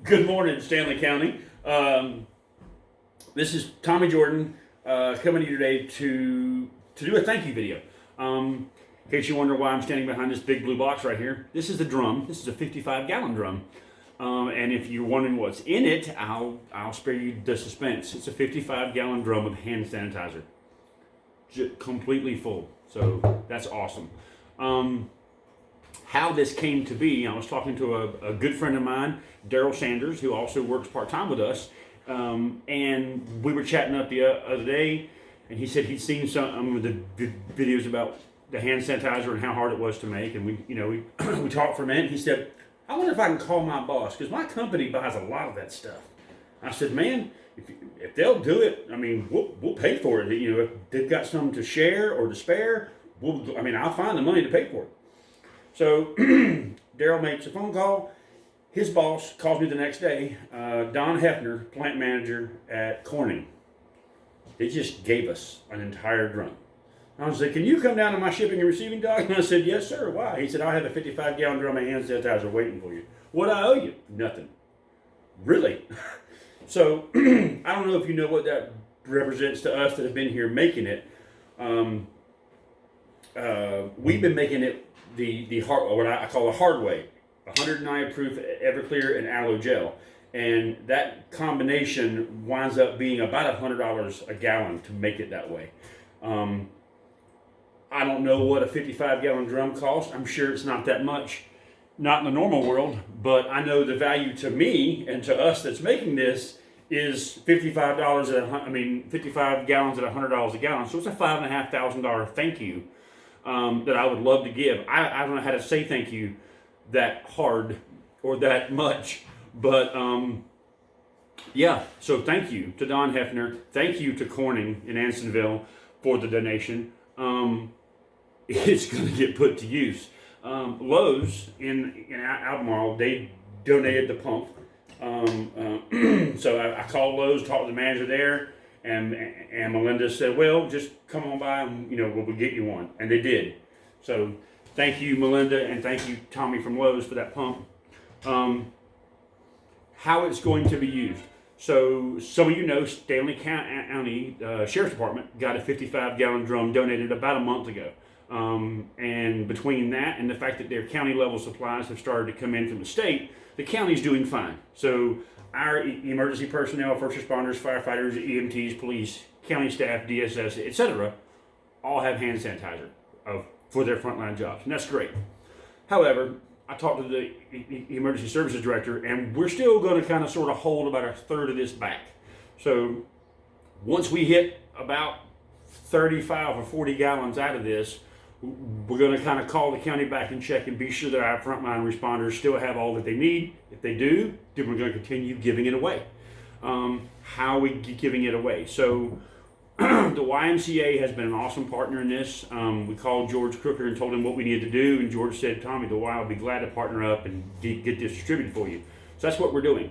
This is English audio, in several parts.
Good morning, Stanley County. This is Tommy Jordan coming to you today to do a thank you video. In case you wonder why I'm standing behind this big blue box right here, this is the drum. This is a 55-gallon drum. And if you're wondering what's in it, I'll spare you the suspense. It's a 55-gallon drum of hand sanitizer, completely full. So that's awesome. How this came to be, I was talking to a good friend of mine, Darrell Sanders, who also works part-time with us, and we were chatting up the other day, and he said he'd seen some of the videos about the hand sanitizer and how hard it was to make, and we talked for a minute. He said, I wonder if I can call my boss, because my company buys a lot of that stuff. I said, man, if they'll do it, I mean, we'll pay for it. If they've got some to share or to spare, I'll find the money to pay for it. So Darrell makes a phone call. His boss calls me the next day, Don Hefner, plant manager at Corning. They just gave us an entire drum. I was like, can you come down to my shipping and receiving dock? And I said, yes, sir. Why? He said, I have a 55-gallon drum of hand sanitizer waiting for you. What I owe you? Nothing. Really? So I don't know if you know what that represents to us that have been here making it. We've been making it the hard, what I call the hard way, 109 proof Everclear and aloe gel, and that combination winds up being about $100 a gallon to make it that way. I don't know what a 55-gallon drum costs. I'm sure it's not that much, not in the normal world, but I know the value to me and to us that's making this is $55 55 gallons at $100 a gallon. So it's a $5,500 thank you that I would love to give. I don't know how to say thank you that hard or that much, but yeah. So thank you to Don Hefner. Thank you to Corning in Ansonville for the donation. It's going to get put to use. Lowe's in Albemarle, they donated the pump. So I called Lowe's, talked to the manager there, and Melinda said, well, just come on by and we'll get you one. And they did. So thank you, Melinda, and thank you, Tommy from Lowe's, for that pump. How it's going to be used. So some of you know Stanley County Sheriff's Department got a 55-gallon drum donated about a month ago. And between that and the fact that their county level supplies have started to come in from the state, the county's doing fine. So our emergency personnel, first responders, firefighters, EMTs, police, county staff, DSS, etc., all have hand sanitizer for their frontline jobs, and that's great. However, I talked to the emergency services director, and we're still going to kind of sort of hold about a third of this back. So once we hit about 35 or 40 gallons out of this, we're going to kind of call the county back and check and be sure that our frontline responders still have all that they need. If they do, then we're going to continue giving it away. How are we giving it away? So the YMCA has been an awesome partner in this. We called George Crooker and told him what we needed to do, and George said, Tommy, the Y will be glad to partner up and get this distributed for you. So that's what we're doing.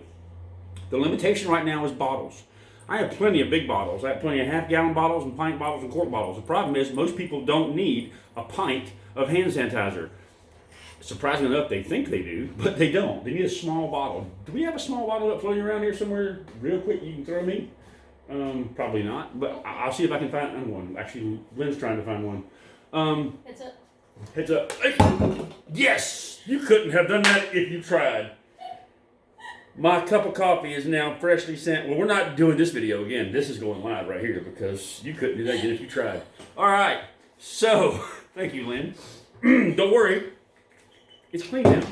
The limitation right now is bottles. I have plenty of big bottles. I have plenty of half-gallon bottles and pint bottles and quart bottles. The problem is most people don't need a pint of hand sanitizer. Surprisingly enough, they think they do, but they don't. They need a small bottle. Do we have a small bottle up floating around here somewhere real quick you can throw me? Probably not, but I'll see if I can find one. Actually, Lynn's trying to find one. Heads up. Heads up. Yes! You couldn't have done that if you tried. My cup of coffee is now freshly sent. Well, we're not doing this video again. This is going live right here because you couldn't do that again if you tried. All right. So, thank you, Lynn. Don't worry. It's clean now.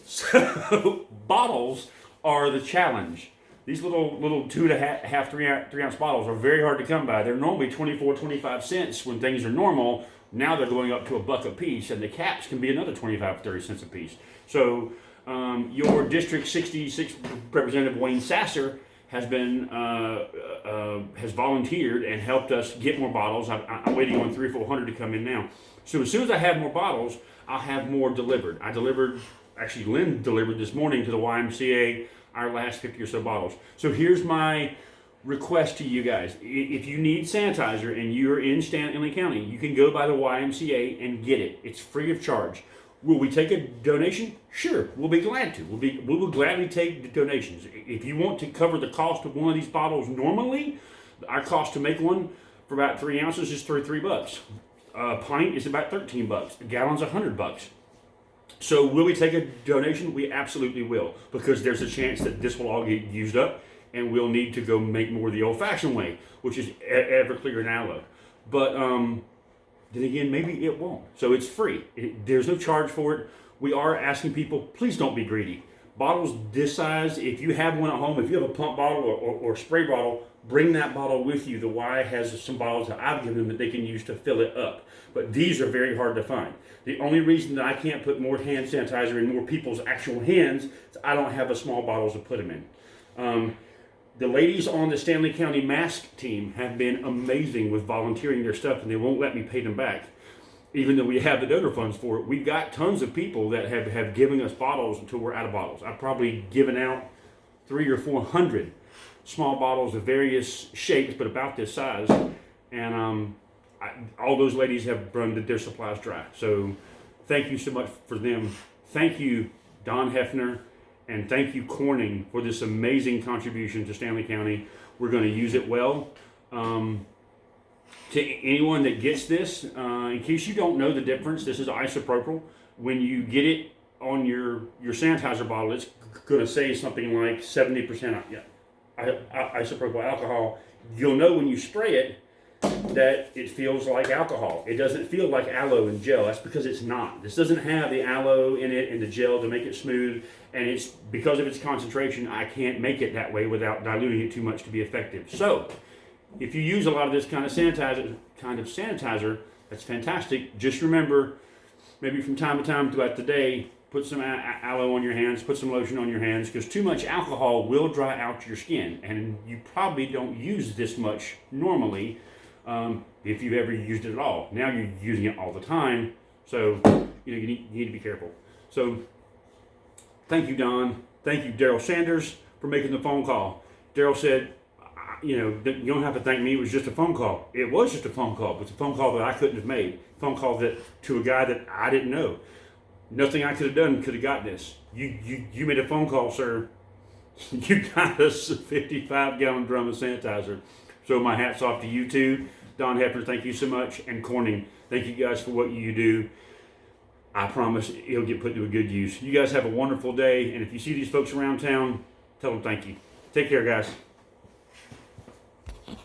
So, bottles are the challenge. These little 2.5, 3 ounce bottles are very hard to come by. They're normally 24, 25 cents when things are normal. Now they're going up to $1 a piece, and the caps can be another 25, 30 cents a piece. So, your District 66 Representative Wayne Sasser has volunteered and helped us get more bottles. I'm waiting on 300 or 400 to come in now. So as soon as I have more bottles, I'll have more delivered. Lynn delivered this morning to the YMCA our last 50 or so bottles. So here's my request to you guys. If you need sanitizer and you're in Stanley County, you can go by the YMCA and get it. It's free of charge. Will we take a donation? Sure, we'll be glad to. We will gladly take the donations. If you want to cover the cost of one of these bottles normally, our cost to make one for about 3 ounces is $33. A pint is about $13. A gallon's $100. So will we take a donation? We absolutely will, because there's a chance that this will all get used up, and we'll need to go make more the old-fashioned way, which is Everclear and aloe. But then again, maybe it won't. So it's free. There's no charge for it. We are asking people, please don't be greedy. Bottles this size, if you have one at home, if you have a pump bottle or spray bottle, bring that bottle with you. The Y has some bottles that I've given them that they can use to fill it up. But these are very hard to find. The only reason that I can't put more hand sanitizer in more people's actual hands is I don't have a small bottles to put them in. The ladies on the Stanley County mask team have been amazing with volunteering their stuff, and they won't let me pay them back, even though we have the donor funds for it. We've got tons of people that have given us bottles until we're out of bottles. I've probably given out 300 or 400 small bottles of various shapes, but about this size, and all those ladies have run their supplies dry. So thank you so much for them. Thank you, Don Hefner, and thank you, Corning, for this amazing contribution to Stanley County. We're going to use it well. To anyone that gets this, in case you don't know the difference, this is isopropyl. When you get it on your sanitizer bottle, it's going to say something like 70% isopropyl alcohol. You'll know when you spray it that it feels like alcohol. It doesn't feel like aloe and gel. That's because it's not. This doesn't have the aloe in it and the gel to make it smooth, and it's because of its concentration, I can't make it that way without diluting it too much to be effective. So if you use a lot of this kind of sanitizer, that's fantastic. Just remember, maybe from time to time throughout the day, put some aloe on your hands, put some lotion on your hands, because too much alcohol will dry out your skin, and you probably don't use this much normally. If you've ever used it at all. Now you're using it all the time, so you need to be careful. So thank you, Don. Thank you, Darrell Sanders, for making the phone call. Darrell said, you don't have to thank me, it was just a phone call. It was just a phone call, but it's a phone call that I couldn't have made. A phone call to a guy that I didn't know. Nothing I could have done could have got this. You made a phone call, sir. You got us a 55-gallon drum of sanitizer. So my hat's off to you too. Don Hefner, thank you so much. And Corning, thank you guys for what you do. I promise it'll get put to a good use. You guys have a wonderful day. And if you see these folks around town, tell them thank you. Take care, guys.